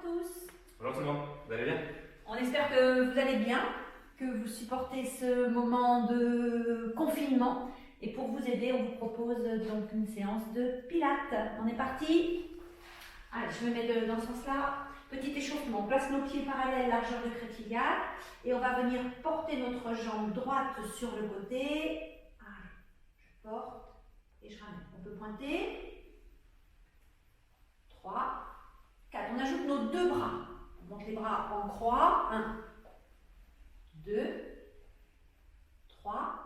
tous. Bonjour tout le monde, vous allez bien? On espère que vous allez bien, que vous supportez ce moment de confinement. Et pour vous aider, on vous propose donc une séance de pilates. On est parti. Allez, je me mets dans ce sens-là. Petit échauffement, on place nos pieds parallèles, largeur de crétillac. Et on va venir porter notre jambe droite sur le côté. Allez, je porte et je ramène. On peut pointer. 3, 4. On ajoute nos deux bras. On monte les bras en croix. 1, 2, 3,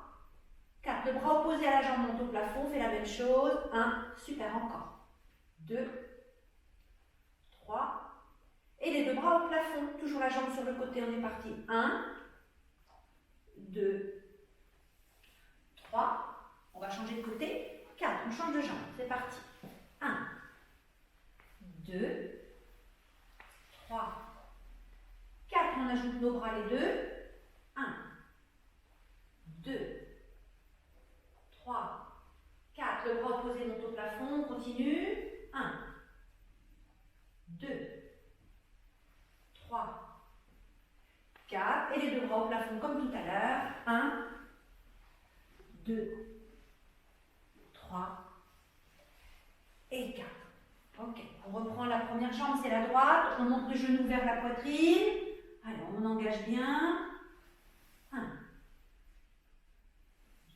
4. Le bras opposé à la jambe monte au plafond. On fait la même chose. 1, super, encore. 2, 3. Et les deux bras au plafond. Toujours la jambe sur le côté. On est parti. 1, 2, 3. On va changer de côté. 4. On change de jambe. C'est parti. 1, 2, 3, 4. On ajoute nos bras les deux. 1, 2, 3, 4. Le bras opposé monte au plafond. On continue. 1, 2, 3, 4. Et les deux bras au plafond comme tout à l'heure. 1, 2, 3 et 4. Ok, on reprend la première jambe, c'est la droite. On monte le genou vers la poitrine. Alors, on engage bien. 1,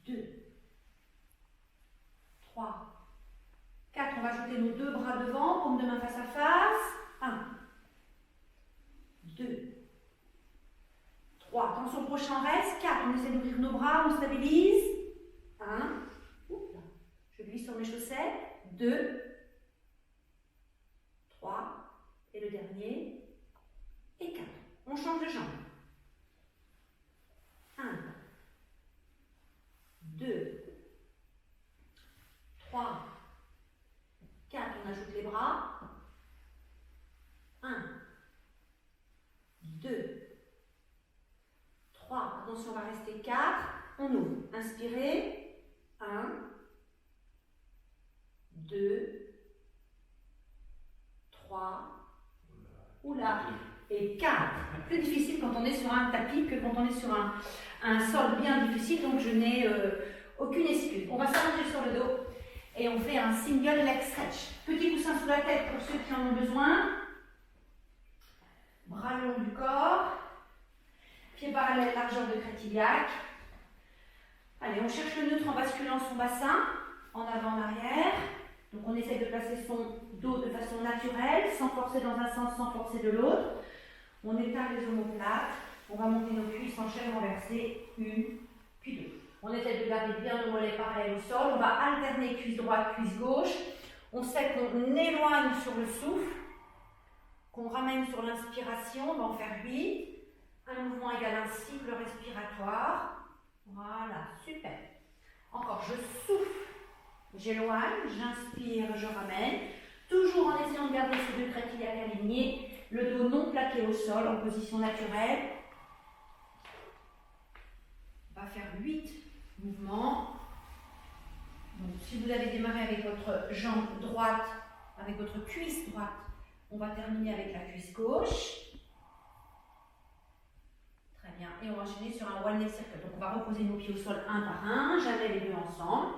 2, 3, 4. On va ajouter nos deux bras devant, paume de main face à face. 1, 2, 3. Attention, prochain reste. 4. On essaie d'ouvrir nos bras, on stabilise. 1, je glisse sur mes chaussettes. 2, 3, et le dernier, et 4. On change de jambe. 1, 2, 3, 4. On ajoute les bras. 1, 2, 3. Attention, on va rester 4. On ouvre. Inspirez. 1, 2, 3, oula, et 4. Plus difficile quand on est sur un tapis que quand on est sur un sol bien difficile, donc je n'ai aucune excuse. On va s'allonger sur le dos et on fait un single leg stretch. Petit coussin sous la tête pour ceux qui en ont besoin. Bras le long du corps. Pieds parallèles, largeur de crétillac. Allez, on cherche le neutre en basculant son bassin, en avant, en arrière. Donc on essaie de placer son dos de façon naturelle, sans forcer dans un sens, sans forcer de l'autre. On étale les omoplates, on va monter nos cuisses en chaîne renversée, une, puis deux. On essaie de garder bien nos mollets parallèles au sol, on va alterner cuisse droite, cuisse gauche. On sait qu'on éloigne sur le souffle, qu'on ramène sur l'inspiration, on va en faire 8. Un mouvement égale un cycle respiratoire. Voilà, super. Encore, je souffle. J'éloigne, j'inspire, je ramène, toujours en essayant de garder ces deux crétillacs alignés, le dos non plaqué au sol en position naturelle. On va faire 8 mouvements. Donc, si vous avez démarré avec votre jambe droite, avec votre cuisse droite, on va terminer avec la cuisse gauche. Très bien. Et on va enchaîner sur un one leg circle. Donc, on va reposer nos pieds au sol un par un, jamais les deux ensemble.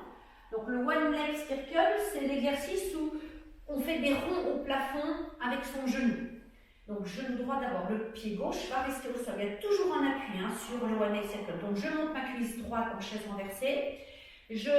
Donc le one leg circle, c'est l'exercice où on fait des ronds au plafond avec son genou. Donc genou droit d'abord, le pied gauche va rester au sol. Il y a toujours un appui sur le one leg circle. Donc je monte ma cuisse droite en chaise renversée. Je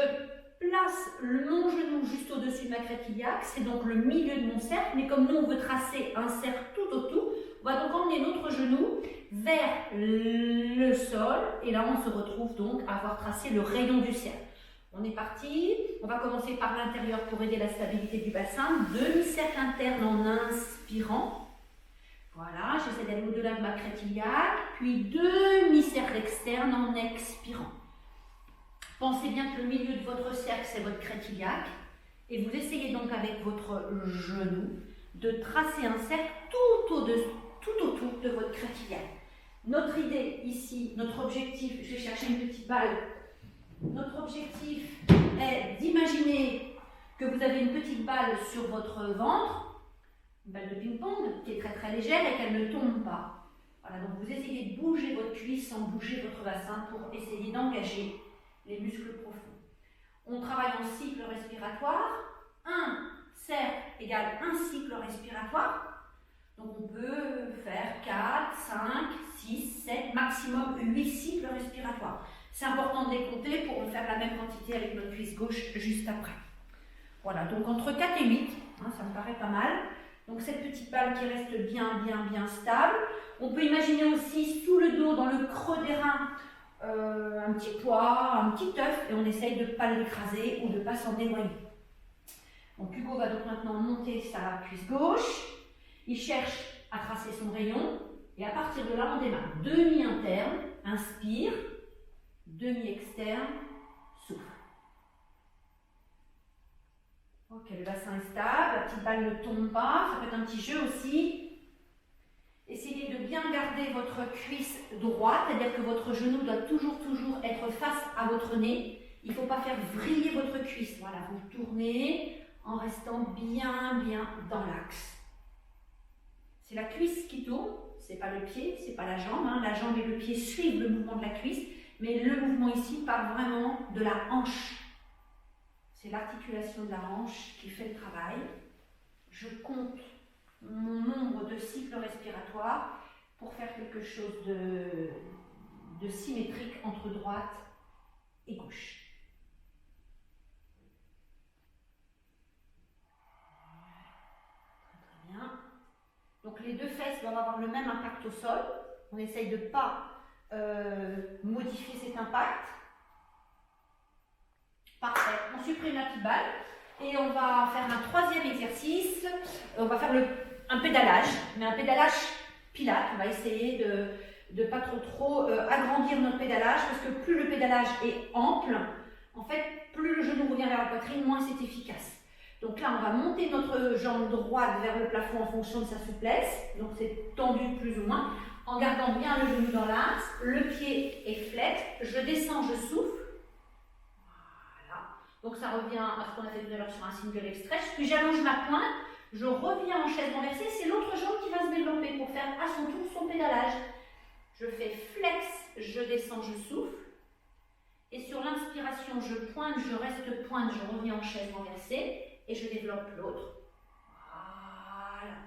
place mon genou juste au-dessus de ma crétillac. C'est donc le milieu de mon cercle. Mais comme nous on veut tracer un cercle tout autour, on va donc emmener notre genou vers le sol. Et là on se retrouve donc à avoir tracé le rayon du cercle. On est parti, on va commencer par l'intérieur pour aider la stabilité du bassin. Demi-cercle interne en inspirant. Voilà, j'essaie d'aller au-delà de ma crétillac. Puis demi-cercle externe en expirant. Pensez bien que le milieu de votre cercle, c'est votre crétillac. Et vous essayez donc avec votre genou de tracer un cercle tout autour de votre crétillac. Notre idée ici, notre objectif, je vais chercher une petite balle. Notre objectif est d'imaginer que vous avez une petite balle sur votre ventre. une balle de ping-pong qui est très très légère et qu'elle ne tombe pas. Voilà, donc vous essayez de bouger votre cuisse sans bouger votre bassin pour essayer d'engager les muscles profonds. On travaille en cycle respiratoire. 1 cercle égale 1 cycle respiratoire. Donc on peut faire 4, 5, 6, 7, maximum 8 cycles respiratoires. C'est important de les compter pour en faire la même quantité avec notre cuisse gauche juste après. Voilà, donc entre 4 et 8, ça me paraît pas mal. Donc cette petite balle qui reste bien stable. On peut imaginer aussi sous le dos, dans le creux des reins, un petit poids, un petit œuf, et on essaye de ne pas l'écraser ou de ne pas s'en éloigner. Donc Hugo va donc maintenant monter sa cuisse gauche. Il cherche à tracer son rayon, et à partir de là, on démarre. Demi-interne, inspire, demi-externe, souffle. Ok, le bassin est stable, la petite balle ne tombe pas, ça peut être un petit jeu aussi. Essayez de bien garder votre cuisse droite, c'est-à-dire que votre genou doit toujours être face à votre nez. Il ne faut pas faire vriller votre cuisse. Voilà, vous tournez en restant bien dans l'axe. C'est la cuisse qui tourne, ce n'est pas le pied, ce n'est pas la jambe. La jambe et le pied suivent le mouvement de la cuisse, mais le mouvement ici part vraiment de la hanche. C'est l'articulation de la hanche qui fait le travail. Je compte mon nombre de cycles respiratoires pour faire quelque chose de symétrique entre droite et gauche. Très bien. Donc les deux fesses doivent avoir le même impact au sol. On essaye de ne pas modifier cet impact. Parfait. On supprime la petite balle et on va faire un troisième exercice. On va faire un pédalage, mais un pédalage pilate. On va essayer de pas trop agrandir notre pédalage parce que plus le pédalage est ample, en fait, plus le genou revient vers la poitrine, moins c'est efficace. Donc là, on va monter notre jambe droite vers le plafond en fonction de sa souplesse. Donc c'est tendu plus ou moins, en gardant bien le genou dans l'axe. Le pied est flex. Je descends, je souffle. Donc ça revient à ce qu'on a fait tout à l'heure sur un single stretch. Puis j'allonge ma pointe, je reviens en chaise renversée. C'est l'autre jambe qui va se développer pour faire à son tour son pédalage. Je fais flex, je descends, je souffle. Et sur l'inspiration, je pointe, je reste pointe, je reviens en chaise renversée. Et je développe l'autre. Voilà.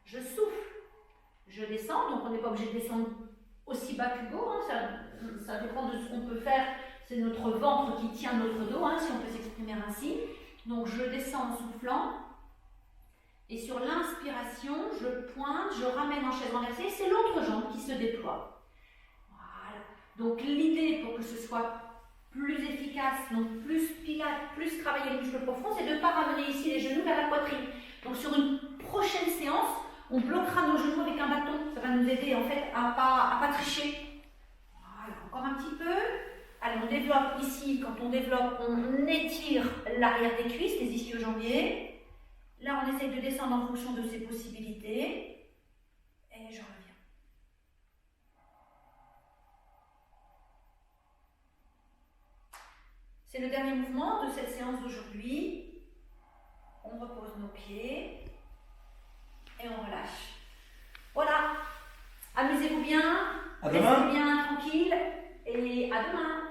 Je souffle, je descends. Donc on n'est pas obligé de descendre aussi bas qu'Hugo. Ça dépend de ce qu'on peut faire. C'est notre ventre qui tient notre dos, si on peut s'exprimer ainsi. Donc je descends en soufflant. Et sur l'inspiration, je pointe, je ramène en chaise renversée. C'est l'autre jambe qui se déploie. Voilà. Donc l'idée pour que ce soit plus efficace, donc plus pilate, plus travailler les muscles profonds, c'est de ne pas ramener ici les genoux vers la poitrine. Donc sur une prochaine séance, on bloquera nos genoux avec un bâton. Ça va nous aider en fait à pas tricher. Voilà, encore un petit peu. Allez, on développe ici, quand on développe, on étire l'arrière des cuisses, les ischio-jambiers. Là, on essaye de descendre en fonction de ses possibilités. Et je reviens. C'est le dernier mouvement de cette séance d'aujourd'hui. On repose nos pieds et on relâche. Voilà. Amusez-vous bien, restez bien tranquille et à demain.